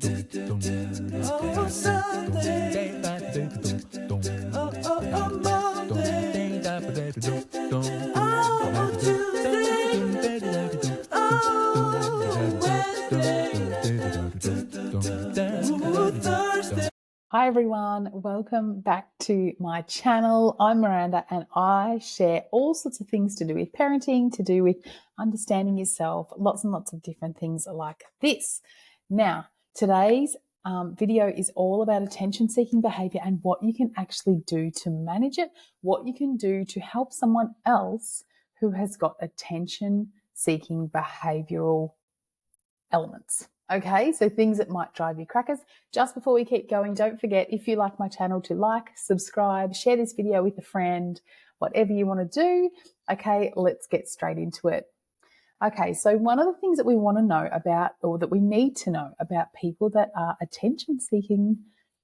Oh, Sunday. Oh, Monday. Oh, Tuesday. Oh, Wednesday. Thursday. Hi everyone, welcome back to my channel. I'm Miranda and I share all sorts of things to do with parenting, to do with understanding yourself, lots and lots of different things like this. Now, today's video is all about attention-seeking behavior and what you can actually do to manage it, what you can do to help someone else who has got attention-seeking behavioral elements. Okay, so things that might drive you crackers. Just before we keep going, don't forget, if you like my channel, to like, subscribe, share this video with a friend, whatever you want to do. Okay, let's get straight into it. Okay, so one of the things that we want to know about, or that we need to know about people that are attention seeking,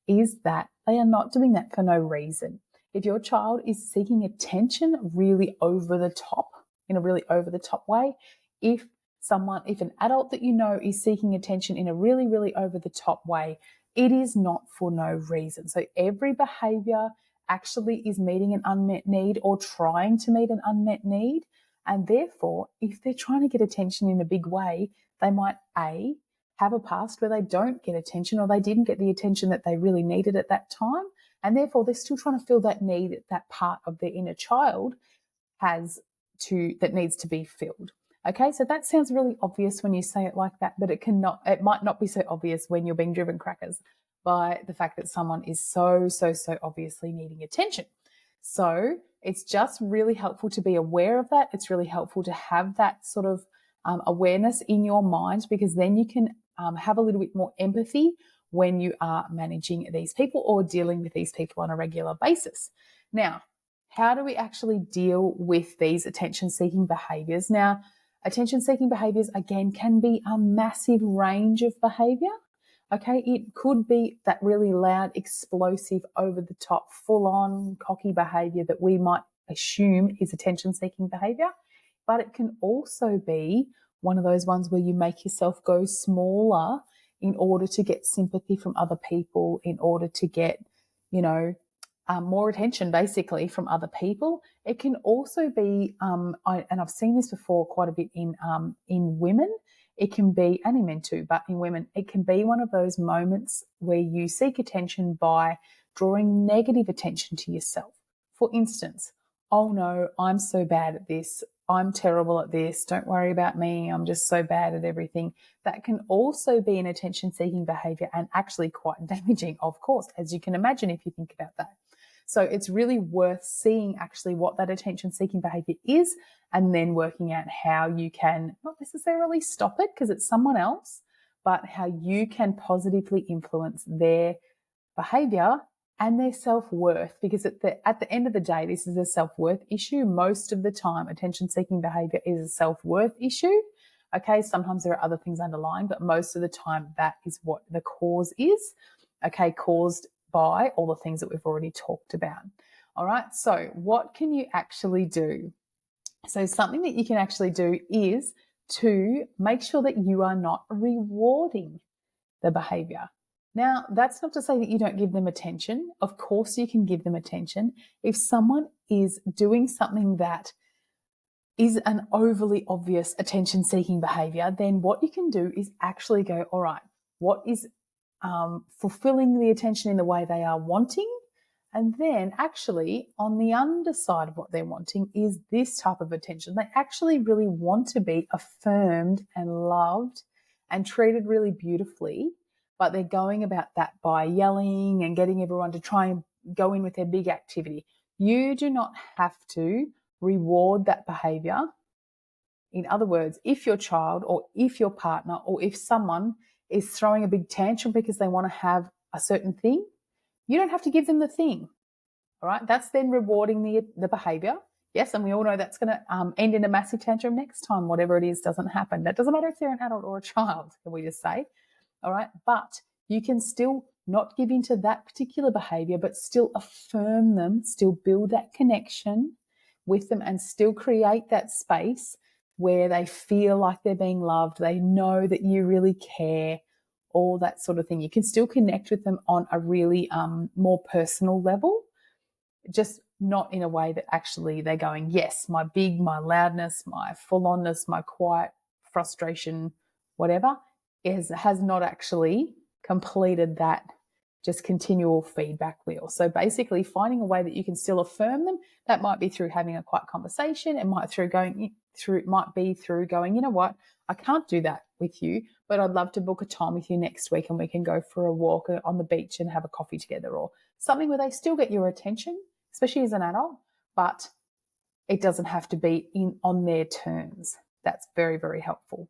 is that they are not doing that for no reason. If your child is seeking attention really over the top, in a really over the top way, if an adult that you know is seeking attention in a really, really over the top way, it is not for no reason. So every behavior actually is meeting an unmet need or trying to meet an unmet need. And therefore, if they're trying to get attention in a big way, they might A, have a past where they don't get attention, or they didn't get the attention that they really needed at that time. And therefore, they're still trying to fill that need that part of their inner child that needs to be filled. Okay, so that sounds really obvious when you say it like that, but it might not be so obvious when you're being driven crackers by the fact that someone is so obviously needing attention. So it's just really helpful to be aware of that. It's really helpful to have that sort of awareness in your mind, because then you can have a little bit more empathy when you are managing these people or dealing with these people on a regular basis. Now, how do we actually deal with these attention-seeking behaviors? Now, attention-seeking behaviors, again, can be a massive range of behavior. Okay, it could be that really loud, explosive, over-the-top, full-on, cocky behavior that we might assume is attention-seeking behavior. But it can also be one of those ones where you make yourself go smaller in order to get sympathy from other people, in order to get, more attention basically from other people. It can also be, and I've seen this before quite a bit in women. It can be, and in men too, but in women, it can be one of those moments where you seek attention by drawing negative attention to yourself. For instance, oh no, I'm so bad at this. I'm terrible at this. Don't worry about me. I'm just so bad at everything. That can also be an attention-seeking behavior, and actually quite damaging, of course, as you can imagine if you think about that. So it's really worth seeing actually what that attention-seeking behavior is, and then working out how you can not necessarily stop it because it's someone else, but how you can positively influence their behavior and their self-worth. Because at the end of the day, this is a self-worth issue. Most of the time, attention-seeking behavior is a self-worth issue. Okay, sometimes there are other things underlying, but most of the time that is what the cause is. Okay, caused by all the things that we've already talked about. All right, so what can you actually do? So something that you can actually do is to make sure that you are not rewarding the behavior. Now, that's not to say that you don't give them attention. Of course, you can give them attention. If someone is doing something that is an overly obvious attention-seeking behavior, then what you can do is actually go, all right, what is fulfilling the attention in the way they are wanting? And then actually on the underside of what they're wanting is this type of attention. They actually really want to be affirmed and loved and treated really beautifully, but they're going about that by yelling and getting everyone to try and go in with their big activity. You do not have to reward that behavior. In other words, if your child or if your partner or if someone is throwing a big tantrum because they want to have a certain thing, you don't have to give them the thing. All right, that's then rewarding the behavior. Yes, and we all know that's going to end in a massive tantrum next time, whatever it is doesn't happen. That doesn't matter if they're an adult or a child, can we just say? All right, but you can still not give into that particular behavior, but still affirm them, still build that connection with them, and still create that space where they feel like they're being loved. They know that you really care, all that sort of thing. You can still connect with them on a really more personal level, just not in a way that actually they're going, yes, my loudness, my full-onness, my quiet frustration, whatever, has not actually completed that just continual feedback wheel. So basically finding a way that you can still affirm them. That might be through having a quiet conversation. It might be through going, you know what, I can't do that with you, but I'd love to book a time with you next week and we can go for a walk on the beach and have a coffee together, or something where they still get your attention, especially as an adult, but it doesn't have to be on their terms. That's very, very helpful.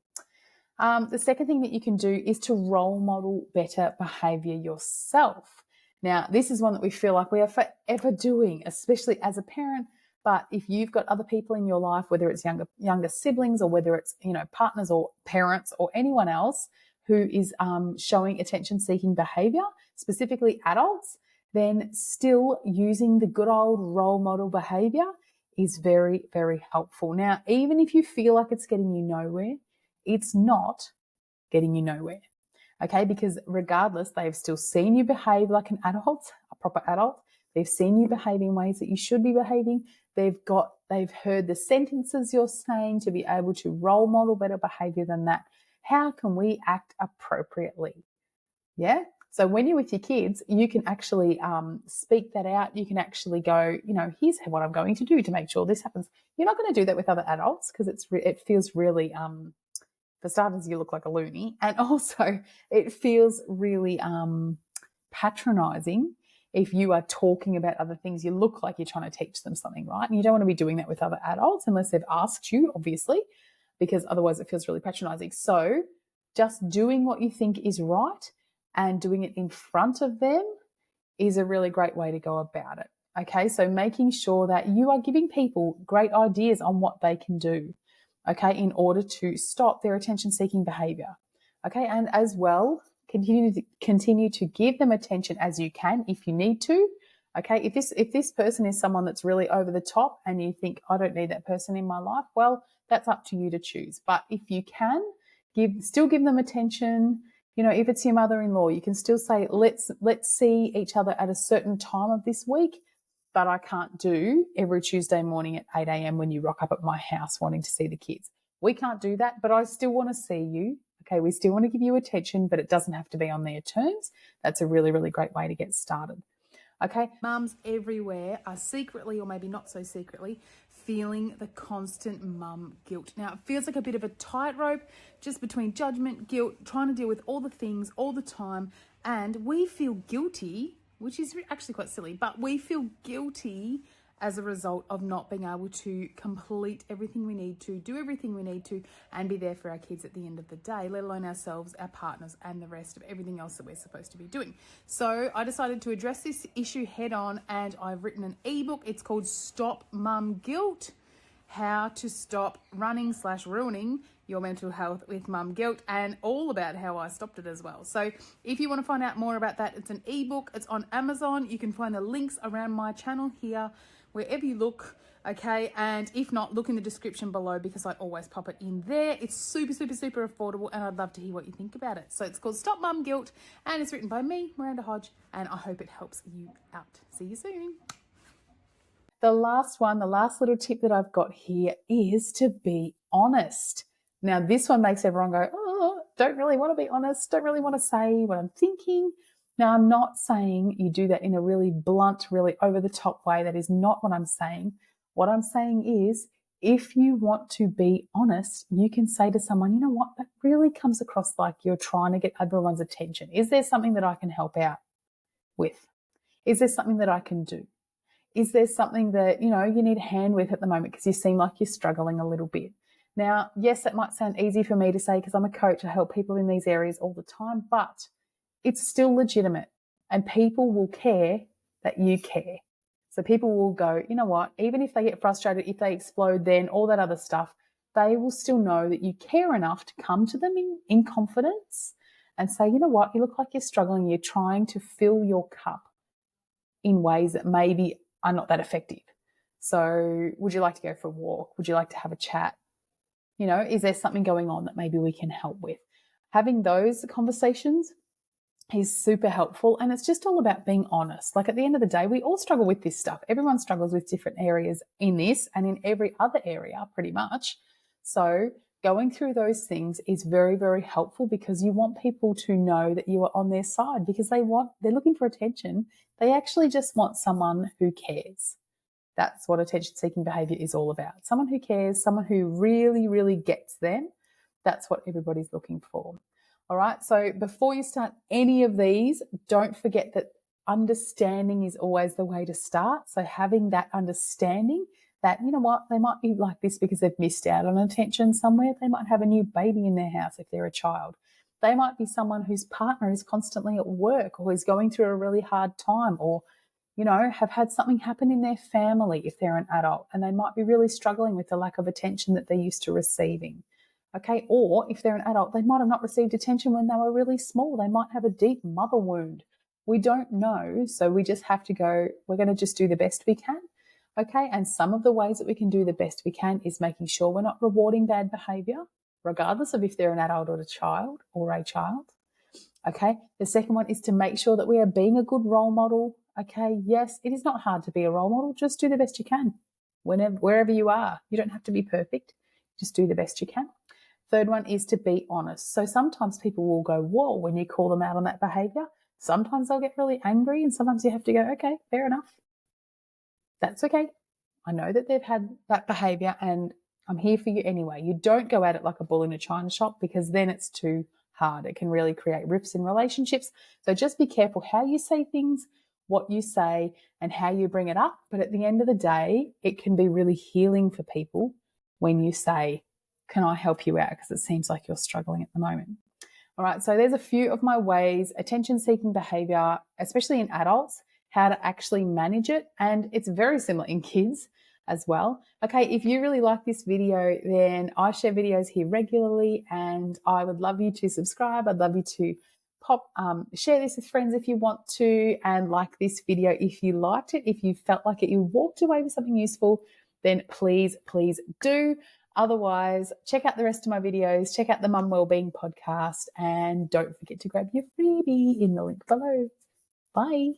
The second thing that you can do is to role model better behavior yourself. Now, this is one that we feel like we are forever doing, especially as a parent. But if you've got other people in your life, whether it's younger siblings or whether it's, partners or parents or anyone else who is showing attention-seeking behavior, specifically adults, then still using the good old role model behavior is very, very helpful. Now, even if you feel like it's getting you nowhere, it's not getting you nowhere, okay? Because regardless, they have still seen you behave like an adult, a proper adult. They've seen you behave in ways that you should be behaving. They've heard the sentences you're saying to be able to role model better behavior than that. How can we act appropriately? Yeah? So when you're with your kids, you can actually speak that out. You can actually go, here's what I'm going to do to make sure this happens. You're not going to do that with other adults because it feels really, for starters, you look like a loony. And also it feels really patronizing if you are talking about other things. You look like you're trying to teach them something, right? And you don't want to be doing that with other adults unless they've asked you, obviously, because otherwise it feels really patronizing. So just doing what you think is right and doing it in front of them is a really great way to go about it. Okay, so making sure that you are giving people great ideas on what they can do, okay, in order to stop their attention-seeking behavior. Okay, and as well, continue to give them attention as you can if you need to. Okay, if this person is someone that's really over the top and you think, I don't need that person in my life, well, that's up to you to choose. But if you can, still give them attention. If it's your mother-in-law, you can still say, let's see each other at a certain time of this week, but I can't do every Tuesday morning at 8 a.m. when you rock up at my house wanting to see the kids. We can't do that, but I still want to see you. Okay, we still want to give you attention, but it doesn't have to be on their terms. That's a really, really great way to get started. Okay, mums everywhere are secretly, or maybe not so secretly, feeling the constant mum guilt. Now, it feels like a bit of a tightrope just between judgment, guilt, trying to deal with all the things all the time. And we feel guilty, which is actually quite silly, but we feel guilty as a result of not being able to complete everything we need to, do everything we need to, and be there for our kids at the end of the day, let alone ourselves, our partners, and the rest of everything else that we're supposed to be doing. So I decided to address this issue head on, and I've written an ebook. It's called Stop Mum Guilt: How to Stop Running/Ruining Your Mental Health with Mum Guilt, and all about how I stopped it as well. So if you want to find out more about that, it's an ebook. It's on Amazon. You can find the links around my channel here, wherever you look, okay? And if not, look in the description below because I always pop it in there. It's super, super, super affordable, and I'd love to hear what you think about it. So it's called Stop Mum Guilt, and it's written by me, Miranda Hodge, and I hope it helps you out. See you soon. The last little tip that I've got here is to be honest. Now, this one makes everyone go, oh, don't really want to be honest, don't really want to say what I'm thinking. Now, I'm not saying you do that in a really blunt, really over-the-top way. That is not what I'm saying. What I'm saying is, if you want to be honest, you can say to someone, you know what, that really comes across like you're trying to get everyone's attention. Is there something that I can help out with? Is there something that I can do? Is there something that, you need a hand with at the moment because you seem like you're struggling a little bit? Now, yes, that might sound easy for me to say because I'm a coach. I help people in these areas all the time, but it's still legitimate, and people will care that you care. So people will go, you know what, even if they get frustrated, if they explode, then all that other stuff, they will still know that you care enough to come to them in confidence and say, you know what, you look like you're struggling. You're trying to fill your cup in ways that maybe are not that effective. So would you like to go for a walk? Would you like to have a chat? Is there something going on that maybe we can help with? Having those conversations He's super helpful, and it's just all about being honest. Like, at the end of the day, we all struggle with this stuff. Everyone struggles with different areas in this and in every other area, pretty much. So going through those things is very, very helpful, because you want people to know that you are on their side, because they're looking for attention. They actually just want someone who cares. That's what attention-seeking behavior is all about. Someone who cares, someone who really, really gets them. That's what everybody's looking for. All right, so before you start any of these, don't forget that understanding is always the way to start. So having that understanding that, you know what, they might be like this because they've missed out on attention somewhere. They might have a new baby in their house if they're a child. They might be someone whose partner is constantly at work, or is going through a really hard time, or, you know, have had something happen in their family if they're an adult, and they might be really struggling with the lack of attention that they're used to receiving. Okay, or if they're an adult, they might have not received attention when they were really small. They might have a deep mother wound. We don't know, so we just have to go, we're going to just do the best we can. Okay, and some of the ways that we can do the best we can is making sure we're not rewarding bad behavior, regardless of if they're an adult or a child. Okay, the second one is to make sure that we are being a good role model. Okay, yes, it is not hard to be a role model. Just do the best you can wherever you are. You don't have to be perfect. Just do the best you can. Third one is to be honest. So sometimes people will go, whoa, when you call them out on that behavior. Sometimes they'll get really angry, and sometimes you have to go, okay, fair enough. That's okay. I know that they've had that behavior, and I'm here for you anyway. You don't go at it like a bull in a china shop, because then it's too hard. It can really create rifts in relationships. So just be careful how you say things, what you say, and how you bring it up. But at the end of the day, it can be really healing for people when you say, can I help you out? Because it seems like you're struggling at the moment. All right, so there's a few of my ways, attention-seeking behavior, especially in adults, how to actually manage it. And it's very similar in kids as well. Okay, if you really like this video, then I share videos here regularly, and I would love you to subscribe. I'd love you to share this with friends if you want to, and like this video if you liked it. If you felt like it, you walked away with something useful, then please do. Otherwise, check out the rest of my videos, check out the Mum Wellbeing podcast, and don't forget to grab your freebie in the link below. Bye.